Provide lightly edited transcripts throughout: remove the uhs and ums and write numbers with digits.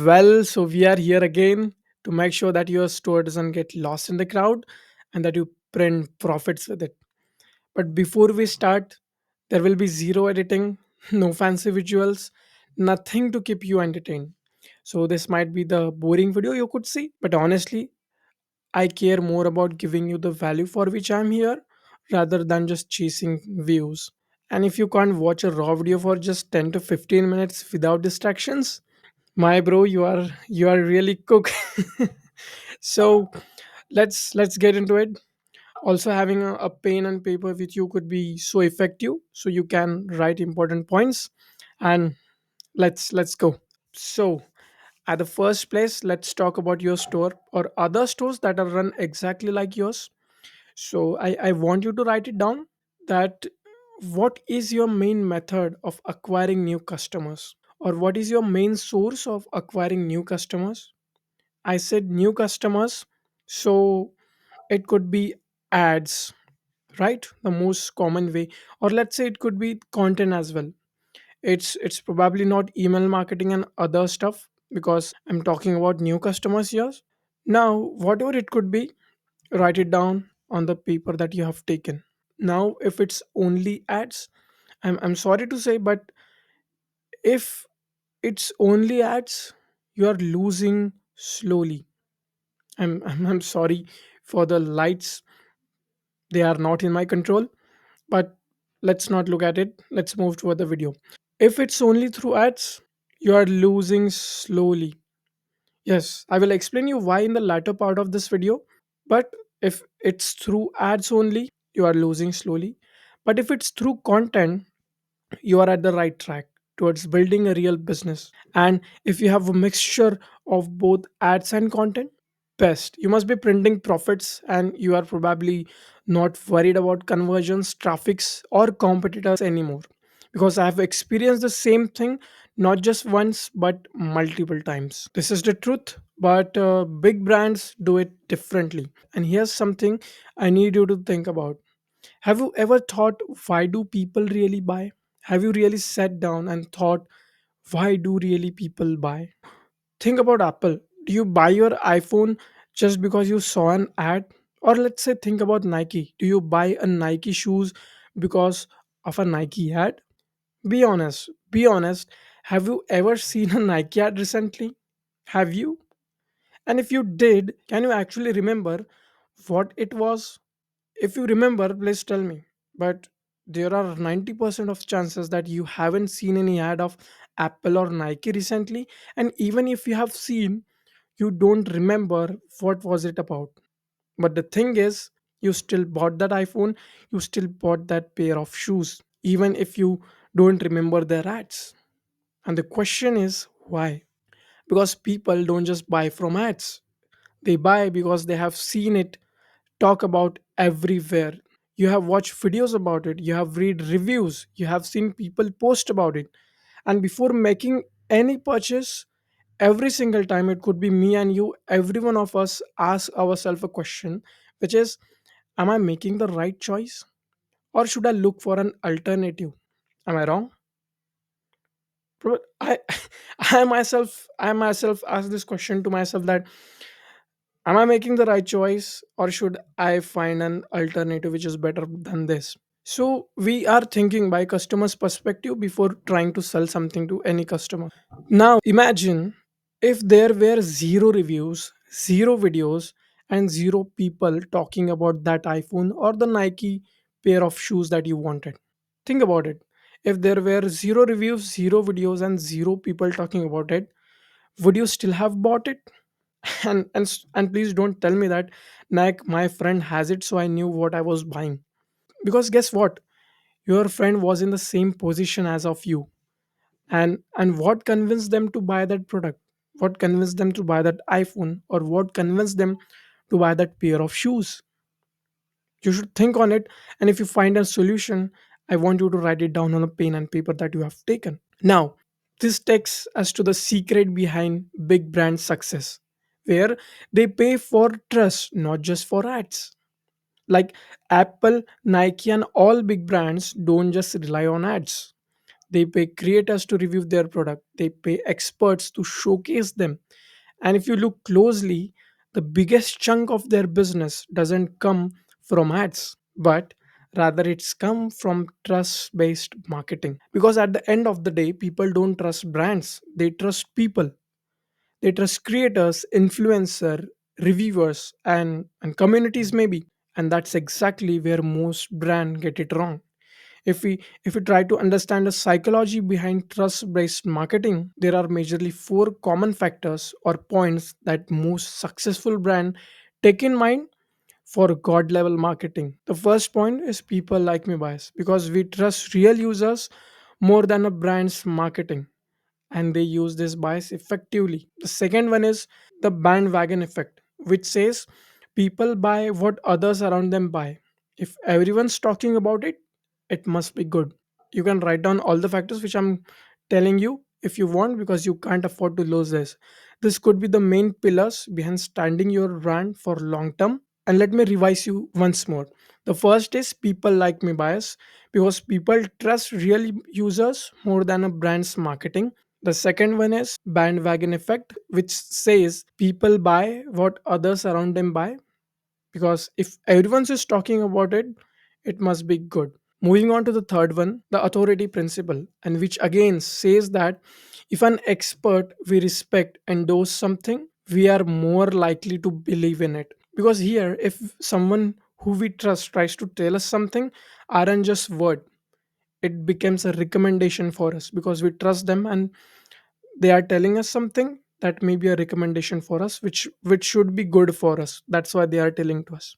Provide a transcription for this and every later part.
Well, so we are here again to make sure that your store doesn't get lost in the crowd and that you print profits with it. But before we start, there will be zero editing, no fancy visuals, nothing to keep you entertained. So, this might be the boring video you could see, but honestly, I care more about giving you the value for which I'm here rather than just chasing views. And if you can't watch a raw video for just 10 to 15 minutes without distractions, my bro, you are really cook. So let's get into it. Also, having a pen and paper with you could be so effective, so you can write important points. And let's go. So at the first place, let's talk about your store or other stores that are run exactly like yours. So I want you to write it down that what is your main method of acquiring new customers, or what is your main source of acquiring new customers. I said new customers, so it could be ads, right? The most common way, or let's say it could be content as well. It's probably not email marketing and other stuff because I'm talking about new customers here. Now, whatever it could be, write it down on the paper that you have taken. Now, if it's only ads, I'm sorry to say, but if it's only ads, you are losing slowly. I'm sorry for the lights, they are not in my control, but let's not look at it. Let's move to other video. If it's only through ads, you are losing slowly. Yes, I will explain you why in the latter part of this video. But if it's through ads only, you are losing slowly. But if it's through content, you are at the right track towards building a real business. And if you have a mixture of both ads and content, best. You must be printing profits and you are probably not worried about conversions, traffics, or competitors anymore. Because I have experienced the same thing not just once but multiple times. This is the truth, but big brands do it differently. And here's something I need you to think about. Have you ever thought, why do people really buy? Have you really sat down and thought, why do really people buy? Think about Apple. Do you buy your iPhone just because you saw an ad? Or let's say, think about Nike. Do you buy a Nike shoes because of a Nike ad? Be honest. Be honest. Have you ever seen a Nike ad recently? Have you? And if you did, can you actually remember what it was? If you remember, please tell me. But there are 90% of chances that you haven't seen any ad of Apple or Nike recently. And even if you have seen, you don't remember what was it about. But the thing is, you still bought that iPhone, you still bought that pair of shoes, even if you don't remember their ads. And the question is, why? Because people don't just buy from ads. They buy because they have seen it talk about everywhere. You have watched videos about it, you have read reviews, you have seen people post about it. And before making any purchase, every single time, it could be me and you, every one of us ask ourselves a question, which is, am I making the right choice, or should I look for an alternative? Am I wrong? I I myself ask this question to myself, that am I making the right choice, or should I find an alternative which is better than this? So we are thinking by customer's perspective before trying to sell something to any customer. Now imagine if there were zero reviews, zero videos, and zero people talking about that iPhone or the Nike pair of shoes that you wanted. Think about it. If there were zero reviews, zero videos, and zero people talking about it, would you still have bought it? And please don't tell me that, Nike, my friend has it, so I knew what I was buying. Because guess what? Your friend was in the same position as of you, and what convinced them to buy that product? What convinced them to buy that iPhone, or what convinced them to buy that pair of shoes? You should think on it, and if you find a solution, I want you to write it down on a pen and paper that you have taken. Now, this takes us to the secret behind big brand success, where they pay for trust, not just for ads. Like Apple, Nike, and all big brands don't just rely on ads. They pay creators to review their product, they pay experts to showcase them. And if you look closely, the biggest chunk of their business doesn't come from ads, but rather it's come from trust based marketing. Because at the end of the day, people don't trust brands, they trust people. They trust creators, influencer, reviewers, and communities maybe. And that's exactly where most brand get it wrong. If we try to understand the psychology behind trust based marketing, there are majorly four common factors or points that most successful brand take in mind for god level marketing. The first point is people like me bias, because we trust real users more than a brand's marketing, and they use this bias effectively. The second one is the bandwagon effect, which says people buy what others around them buy. If everyone's talking about it, it must be good. You can write down all the factors which I'm telling you if you want, because you can't afford to lose this. This could be the main pillars behind standing your brand for long term. And let me revise you once more. The first is people like me bias, because people trust real users more than a brand's marketing. The second one is bandwagon effect, which says people buy what others around them buy, because if everyone is talking about it, it must be good. Moving on to the third one, the authority principle, and which again says that if an expert we respect endorse something, we are more likely to believe in it. Because here, if someone who we trust tries to tell us something, aren't just word, it becomes a recommendation for us because we trust them, and they are telling us something that may be a recommendation for us, which should be good for us. That's why they are telling to us.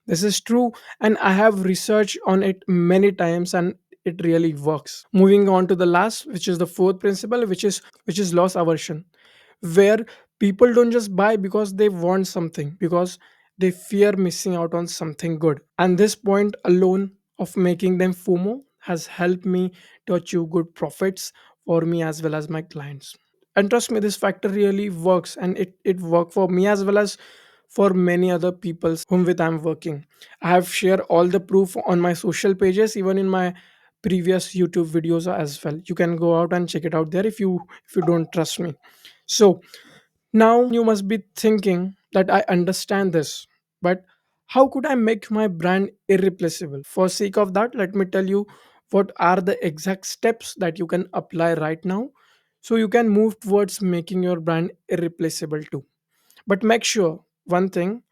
This is true, and I have researched on it many times, and it really works. Moving on to the last, which is the fourth principle, which is loss aversion, where people don't just buy because they want something, because they fear missing out on something good. And this point alone of making them FOMO has helped me to achieve good profits for me as well as my clients. And trust me, this factor really works, and it worked for me as well as for many other people whom with I'm working. I have shared all the proof on my social pages, even in my previous YouTube videos as well. You can go out and check it out there if you don't trust me. So now you must be thinking that I understand this, but how could I make my brand irreplaceable? For sake of that, let me tell you what are the exact steps that you can apply right now so you can move towards making your brand irreplaceable too. But make sure one thing,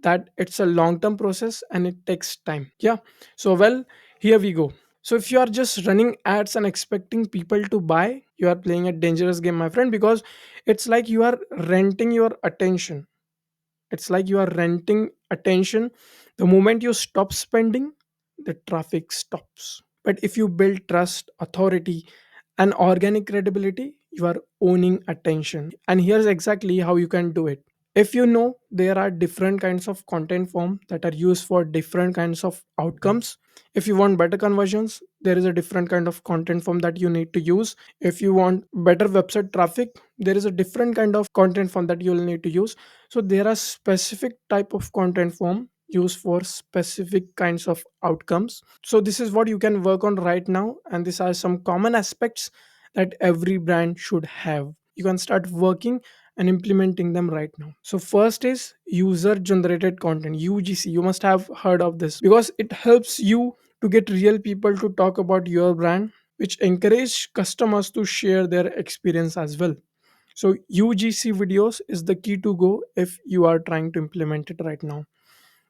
that it's a long term process and it takes time. Yeah. So well, here we go. So if you are just running ads and expecting people to buy, you are playing a dangerous game, my friend, because it's like you are renting your attention. It's like you are renting attention. The moment you stop spending, the traffic stops. But if you build trust, authority, and organic credibility, you are owning attention. And here's exactly how you can do it. If you know there are different kinds of content form that are used for different kinds of outcomes, if you want better conversions, there is a different kind of content form that you need to use. If you want better website traffic, there is a different kind of content form that you'll need to use. So there are specific type of content form used for specific kinds of outcomes. So this is what you can work on right now, and these are some common aspects that every brand should have. You can start working and implementing them right now. So first is user generated content, UGC. You must have heard of this, because it helps you to get real people to talk about your brand, which encourage customers to share their experience as well. So UGC videos is the key to go if you are trying to implement it right now.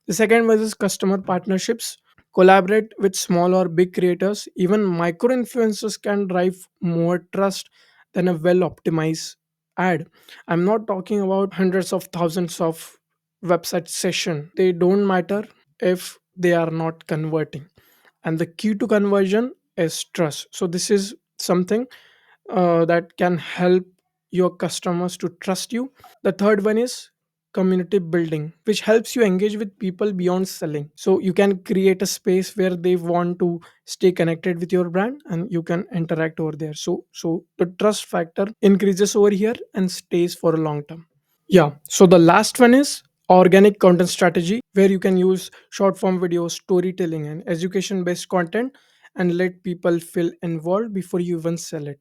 The second one is customer partnerships. Collaborate with small or big creators. Even micro influencers can drive more trust than a well optimized ad. I'm not talking about hundreds of thousands of website session. They don't matter if they are not converting. And the key to conversion is trust. So this is something that can help your customers to trust you. The third one is community building, which helps you engage with people beyond selling. So you can create a space where they want to stay connected with your brand and you can interact over there. So the trust factor increases over here and stays for a long term. Yeah. So the last one is organic content strategy, where you can use short form videos, storytelling, and education based content and let people feel involved before you even sell it.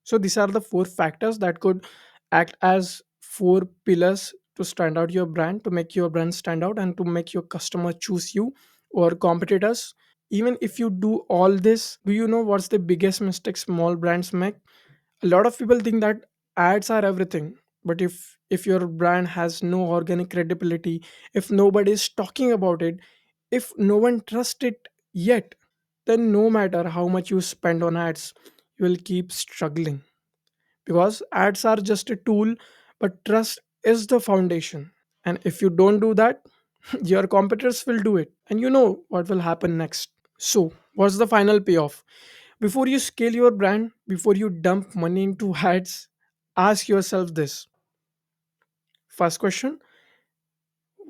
So these are the four factors that could act as four pillars to stand out your brand, to make your brand stand out, and to make your customer choose you or competitors. Even if you do all this, do you know what's the biggest mistake small brands make? A lot of people think that ads are everything, but if your brand has no organic credibility, if nobody is talking about it, if no one trusts it yet, then no matter how much you spend on ads, you will keep struggling, because ads are just a tool, but trust is the foundation. And if you don't do that, your competitors will do it, and you know what will happen next. So what's the final payoff? Before you scale your brand, before you dump money into ads, ask yourself this. First question: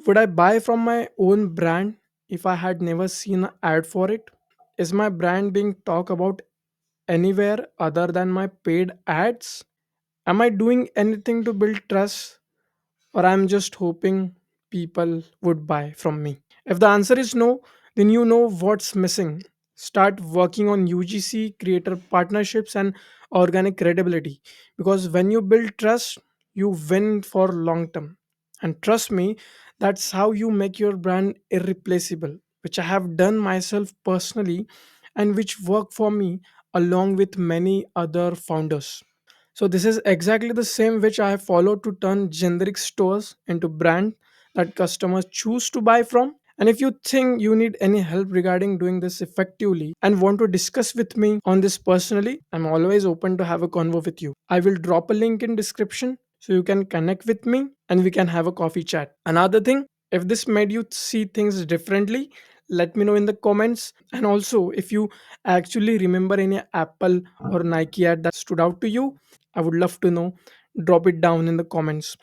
would I buy from my own brand if I had never seen an ad for it? Is my brand being talked about anywhere other than my paid ads? Am I doing anything to build trust, or I'm just hoping people would buy from me? If the answer is no, then you know what's missing. Start working on UGC, creator partnerships, and organic credibility. Because when you build trust, you win for long term. And trust me, that's how you make your brand irreplaceable, which I have done myself personally and which work for me along with many other founders. So this is exactly the same which I have followed to turn generic stores into brand that customers choose to buy from. And if you think you need any help regarding doing this effectively and want to discuss with me on this personally, I'm always open to have a convo with you. I will drop a link in description so you can connect with me and we can have a coffee chat. Another thing, if this made you see things differently, let me know in the comments. And also, if you actually remember any Apple or Nike ad that stood out to you, I would love to know. Drop it down in the comments.